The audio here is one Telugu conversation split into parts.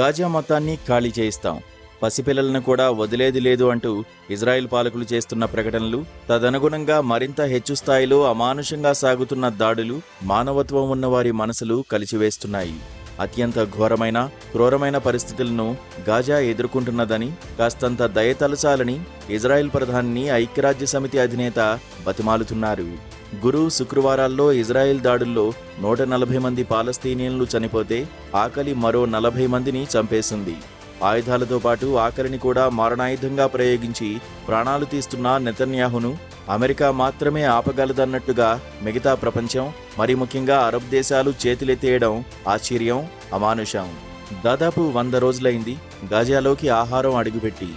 గాజా మొత్తాన్ని ఖాళీ చేయిస్తాం, పసిపిల్లలను కూడా వదిలేది లేదు అంటూ ఇజ్రాయెల్ పాలకులు చేస్తున్న ప్రకటనలు, తదనుగుణంగా మరింత హెచ్చు స్థాయిలో అమానుషంగా సాగుతున్న దాడులు మానవత్వం ఉన్నవారి మనసులు కలిచివేస్తున్నాయి. అత్యంత ఘోరమైన, క్రూరమైన పరిస్థితులను గాజా ఎదుర్కొంటున్నదని, కాస్తంత దయతలచాలని ఇజ్రాయెల్ ప్రధాని ఐక్యరాజ్య సమితి అధినేత బతిమాలుతున్నారు. గురు, శుక్రవారాల్లో ఇజ్రాయెల్ దాడుల్లో 140 మంది పాలస్తీనియన్లు చనిపోతే ఆకలి మరో 40 మందిని చంపేసింది. ఆయుధాలతో పాటు ఆకలిని కూడా మారణాయుధంగా ప్రయోగించి ప్రాణాలు తీస్తున్న నెతన్యాహును అమెరికా మాత్రమే ఆపగలదన్నట్టుగా మిగతా ప్రపంచం, మరి ముఖ్యంగా అరబ్ దేశాలు చేతులెత్తేయడం ఆశ్చర్యం, అమానుషం. దాదాపు 100 రోజులైంది గాజాలోకి ఆహారం అడుగుపెట్టి.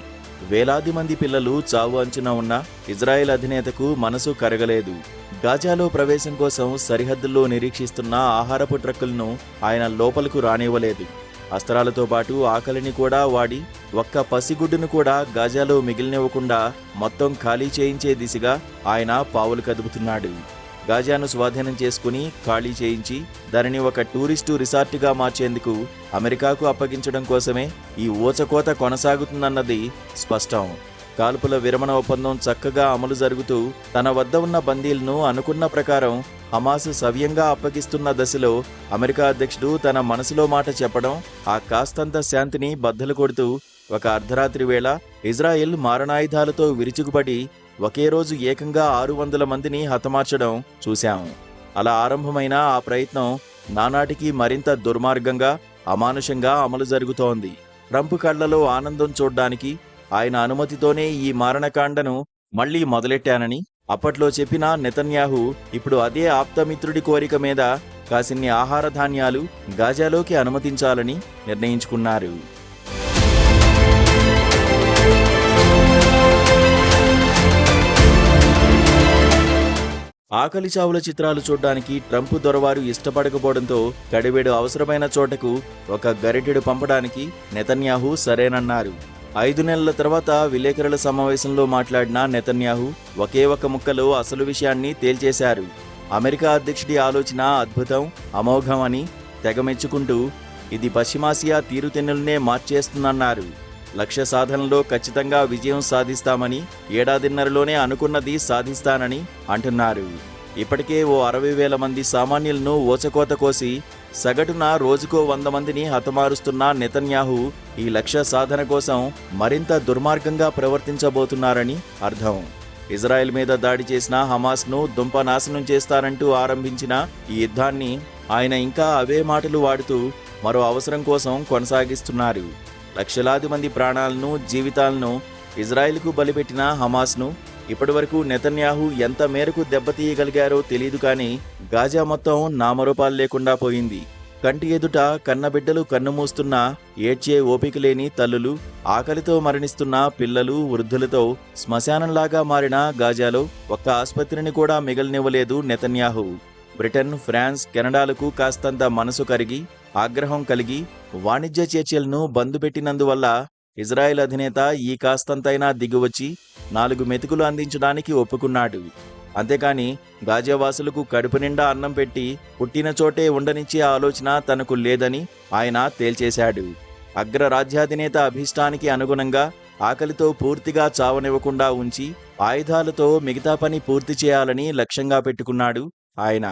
వేలాది మంది పిల్లలు చావు అంచున ఉన్న ఇజ్రాయెల్ అధినేతకు మనసు కరగలేదు. గాజాలో ప్రవేశం కోసం సరిహద్దుల్లో నిరీక్షిస్తున్న ఆహారపు ట్రక్కులను ఆయన లోపలకు రానివ్వలేదు. అస్త్రాలతో పాటు ఆకలిని కూడా వాడి ఒక్క పసిగుడ్డును కూడా గాజాలో మిగిలినివ్వకుండా మొత్తం ఖాళీ చేయించే దిశగా ఆయన పావులు కదుపుతున్నాడు. గాజాను స్వాధీనం చేసుకుని ఖాళీ చేయించి దానిని ఒక టూరిస్టు రిసార్టుగా మార్చేందుకు అమెరికాకు అప్పగించడం కోసమే ఈ ఊచకోత కొనసాగుతుందన్నది స్పష్టం. కాల్పుల విరమణ ఒప్పందం చక్కగా అమలు జరుగుతూ తన వద్ద ఉన్న బందీలను అనుకున్న ప్రకారం హమాస్ సవ్యంగా అప్పగిస్తున్న దశలో అమెరికా అధ్యక్షుడు తన మనసులో మాట చెప్పడం ఆ కాస్తంత శాంతిని బద్దలు కొడుతూ ఒక అర్ధరాత్రి వేళ ఇజ్రాయెల్ మారణాయుధాలతో విరుచుకుపడి ఒకే రోజు ఏకంగా 600 మందిని హతమార్చడం చూశాం. అలా ఆరంభమైన ఆ ప్రయత్నం నానాటికి మరింత దుర్మార్గంగా, అమానుషంగా అమలు జరుగుతోంది. ట్రంప్ కళ్లలో ఆనందం చూడ్డానికి ఆయన అనుమతితోనే ఈ మారణకాండను మళ్లీ మొదలెట్టానని అప్పట్లో చెప్పిన నెతన్యాహు ఇప్పుడు అదే ఆప్తమిత్రుడి కోరిక మీద కాసిన్ని ఆహార ధాన్యాలు గాజాలోకి అనుమతించాలని నిర్ణయించుకున్నారు. ఆకలి చావుల చిత్రాలు చూడ్డానికి ట్రంప్ దొరవారు ఇష్టపడకపోవడంతో కడివేడు అవసరమైన చోటకు ఒక గరిటెడు పంపడానికి నెతన్యాహు సరేనన్నారు. 5 నెలల తర్వాత విలేకరుల సమావేశంలో మాట్లాడిన నెతన్యాహు ఒకే ఒక ముక్కలో అసలు విషయాన్ని తేల్చేశారు. అమెరికా అధ్యక్షుడి ఆలోచన అద్భుతం, అమోఘం అని తెగమెచ్చుకుంటూ ఇది పశ్చిమాసియా తీరుతెన్నులనే మార్చేస్తుందన్నారు. లక్ష్య సాధనలో ఖచ్చితంగా విజయం సాధిస్తామని, ఏడాదిన్నరలోనే అనుకున్నది సాధిస్తానని అంటున్నారు. ఇప్పటికే ఓ 60,000 మంది సామాన్యులను ఊచకోత కోసి సగటున రోజుకో 100 మందిని హతమారుస్తున్న నెతన్యాహు ఈ లక్ష్య సాధన కోసం మరింత దుర్మార్గంగా ప్రవర్తించబోతున్నారని అర్థం. ఇజ్రాయెల్ మీద దాడి చేసిన హమాస్ను దుంపనాశనం చేస్తారంటూ ఆరంభించిన ఈ యుద్ధాన్ని ఆయన ఇంకా అవే మాటలు వాడుతూ మరో అవసరం కోసం కొనసాగిస్తున్నారు. లక్షలాది మంది ప్రాణాలను, జీవితాలను ఇజ్రాయెల్కు బలిపెట్టిన హమాస్ను ఇప్పటివరకు నెతన్యాహు ఎంత మేరకు దెబ్బతీయగలిగారో తెలియదు, కానీ గాజా మొత్తం నామరూపాలు లేకుండా పోయింది. కంటి ఎదుట కన్నబిడ్డలు కన్నుమూస్తున్నా ఏడ్చే ఓపికలేని తల్లులు, ఆకలితో మరణిస్తున్న పిల్లలు, వృద్ధులతో శ్మశానంలాగా మారిన గాజాలో ఒక్క ఆసుపత్రిని కూడా మిగలనివ్వలేదు నెతన్యాహు. బ్రిటన్, ఫ్రాన్స్, కెనడాలకు కాస్తంత మనసు కరిగి, ఆగ్రహం కలిగి వాణిజ్య చర్చలను బందుపెట్టినందువల్ల ఇజ్రాయెల్ అధినేత ఈ కాస్తంతైనా దిగువచ్చి 4 మెతుకులు అందించడానికి ఒప్పుకున్నాడు. అంతేకాని గాజావాసులకు కడుపు నిండా అన్నం పెట్టి పుట్టిన చోటే ఉండనిచ్చే ఆలోచన తనకు లేదని ఆయన తేల్చేశాడు. అగ్రరాజ్యాధినేత అభీష్టానికి అనుగుణంగా ఆకలితో పూర్తిగా చావనివ్వకుండా ఉంచి ఆయుధాలతో మిగతా పని పూర్తి చేయాలని లక్ష్యంగా పెట్టుకున్నాడు ఆయన.